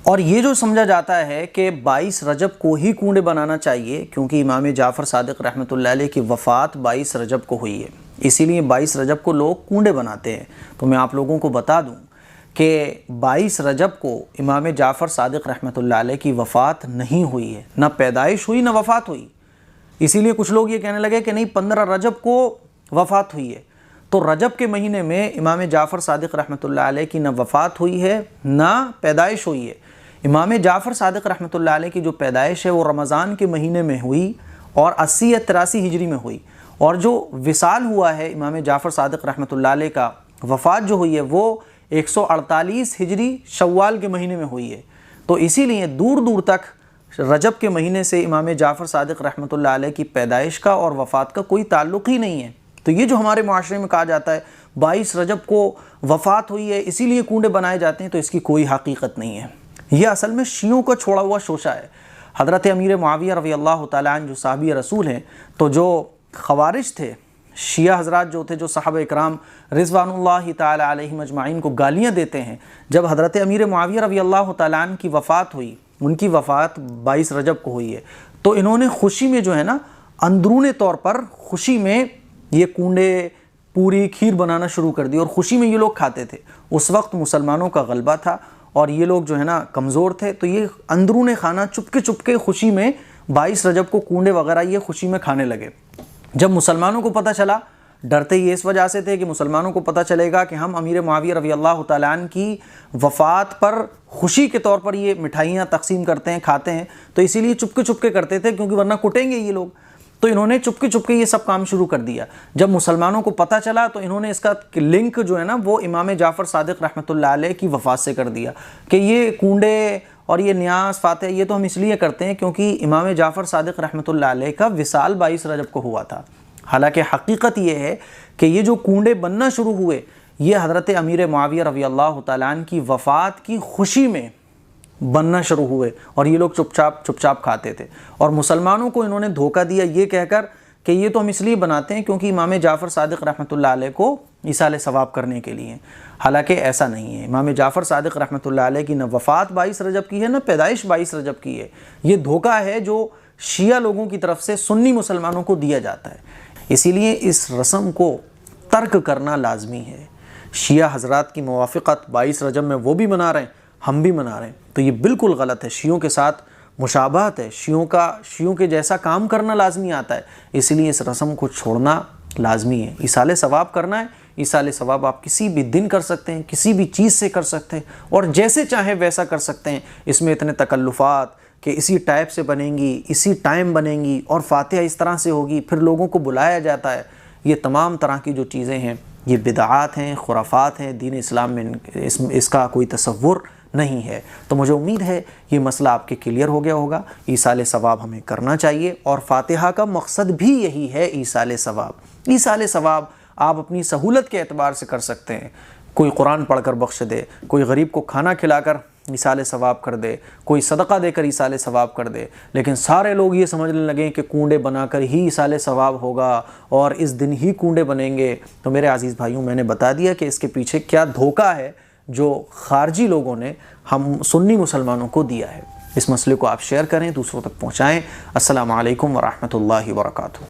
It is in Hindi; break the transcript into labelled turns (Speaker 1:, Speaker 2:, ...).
Speaker 1: और ये जो समझा जाता है कि 22 रजब को ही कूंडे बनाना चाहिए, क्योंकि इमाम जाफ़र सादिक रहमतुल्लाह अलैह की वफ़ात 22 रजब को हुई है, इसीलिए 22 रजब को लोग कूंडे बनाते हैं। तो मैं आप लोगों को बता दूं कि 22 रजब को इमाम जाफ़र सादिक रहमतुल्लाह अलैह की वफ़ात नहीं हुई है, ना पैदाइश हुई ना वफ़ात हुई। इसीलिए कुछ लोग ये कहने लगे कि नहीं 15 रजब को वफ़ात हुई है। तो रजब के महीने में इमाम जाफ़र सादिक रहमतुल्लाह अलैह की ना वफ़ात हुई है ना पैदाइश हुई है। इमाम जाफ़र सादिक रहमतुल्लाह अलैह की जो पैदाइश है वो रमज़ान के महीने में हुई और 80 या 83 हिजरी में हुई, और जो विसाल हुआ है इमाम जाफ़र सादिक रहमतुल्लाह अलैह का, वफ़ात जो हुई है वो 148 हिजरी शव्वाल के महीने में हुई है। तो इसीलिए दूर दूर तक रजब के महीने से इमाम जाफ़र सादिक रहमतुल्लाह अलैह की पैदाइश का और वफ़ात का कोई ताल्लुक़ ही नहीं है। तो ये जो हमारे माशरे में कहा जाता है 22 रजब को वफ़ात हुई है इसीलिए कूंडे बनाए जाते हैं, तो इसकी कोई हकीकत नहीं है। यह असल में शियों का छोड़ा हुआ शोशा है। हज़रत अमीर मुआविया रज़ी अल्लाह तआला अन्हु जो साहबी रसूल हैं, तो जो ख़वारिज थे, शिया हज़रात जो थे, जो सहाबा इकराम रिज़वानुल्लाहि तआला अलैहिम अजमाइन को गालियाँ देते हैं, जब हज़रत अमीर मुआविया रज़ी अल्लाह तआला अन्हु की वफ़ात हुई, उनकी वफ़ात 22 रजब को हुई है, तो इन्होंने खुशी में जो है ना, अंदरूनी तौर पर खुशी में ये कूंडे पूरी खीर बनाना शुरू कर दी और ख़ुशी में ये लोग खाते थे। उस वक्त मुसलमानों का गलबा था और ये लोग जो है ना कमज़ोर थे, तो ये अंदरूनी खाना चुपके चुपके खुशी में 22 रजब को कूंडे वगैरह ये खुशी में खाने लगे। जब मुसलमानों को पता चला, डरते ये इस वजह से थे कि मुसलमानों को पता चलेगा कि हम अमीर मुआविया रज़ी अल्लाह तआला अन्हु की वफ़ात पर खुशी के तौर पर ये मिठाइयाँ तकसीम करते हैं, खाते हैं, तो इसीलिए चुपके चुपके करते थे, क्योंकि वरना कुटेंगे ये लोग। तो इन्होंने चुपके चुपके ये सब काम शुरू कर दिया। जब मुसलमानों को पता चला तो इन्होंने इसका लिंक जो है ना वो इमाम जाफ़र सादिक रहमतुल्लाह अलैह की वफ़ात से कर दिया कि ये कूंडे और ये न्यास फातिहा ये तो हम इसलिए करते हैं क्योंकि इमाम जाफ़र सादिक रहमतुल्लाह अलैह का विसाल 22 रजब को हुआ था। हालांकि हकीकत ये है कि ये जो कूंडे बनना शुरू हुए ये हज़रत अमीर मुआविया रज़ी अल्लाह तआला अन्हु की वफ़ात की खुशी में बनना शुरू हुए और ये लोग चुपचाप खाते थे। और मुसलमानों को इन्होंने धोखा दिया ये कहकर कि ये तो हम इसलिए बनाते हैं क्योंकि इमाम जाफ़र सादिक रहमतुल्लाह अलैह को ईसाल सवाब करने के लिए। हालांकि ऐसा नहीं है। इमाम जाफ़र सादिक रहमतुल्लाह अलैह की न वफ़ात 22 रजब की है न पैदाइश 22 रजब की है। ये धोखा है जो शिया लोगों की तरफ से सुन्नी मुसलमानों को दिया जाता है। इसीलिए इस रस्म को तर्क करना लाजमी है। शिया हज़रात की मुवाफ़क़त 22 रजब में वो भी मना रहे हैं, हम भी मना रहे हैं, तो ये बिल्कुल गलत है। शियों के साथ मुशाबहत है, शियों के जैसा काम करना लाजमी आता है, इसलिए इस रस्म को छोड़ना लाजमी है। ईसाले सवाब करना है, ईसाले सवाब आप किसी भी दिन कर सकते हैं, किसी भी चीज़ से कर सकते हैं और जैसे चाहे वैसा कर सकते हैं। इसमें इतने तकल्लुफ़ात कि इसी टाइप से बनेंगी, इसी टाइम बनेंगी और फातिहा इस तरह से होगी, फिर लोगों को बुलाया जाता है, ये तमाम तरह की जो चीज़ें हैं ये बिदआत हैं, खुराफात हैं। दीन इस्लाम में इसका कोई तसव्वुर नहीं है। तो मुझे उम्मीद है ये मसला आपके क्लियर हो गया होगा। ईसाले सवाब हमें करना चाहिए और फातिहा का मकसद भी यही है, ईसाले सवाब। ईसाले सवाब आप अपनी सहूलत के एतबार से कर सकते हैं। कोई कुरान पढ़कर बख्श दे, कोई गरीब को खाना खिलाकर ईसाले सवाब कर दे, कोई सदका देकर ईसाले सवाब कर दे। लेकिन सारे लोग ये समझने लगे कि कूंडे बनाकर ही ईसाले सवाब होगा और इस दिन ही कूंडे बनेंगे। तो मेरे अज़ीज़ भाइयों, मैंने बता दिया कि इसके पीछे क्या धोखा है जो खारजी लोगों ने हम सुन्नी मुसलमानों को दिया है। इस मसले को आप शेयर करें, दूसरों तक पहुँचाएँ। अस्सलामु अलैकुम व रहमतुल्लाहि व बरकातुहू।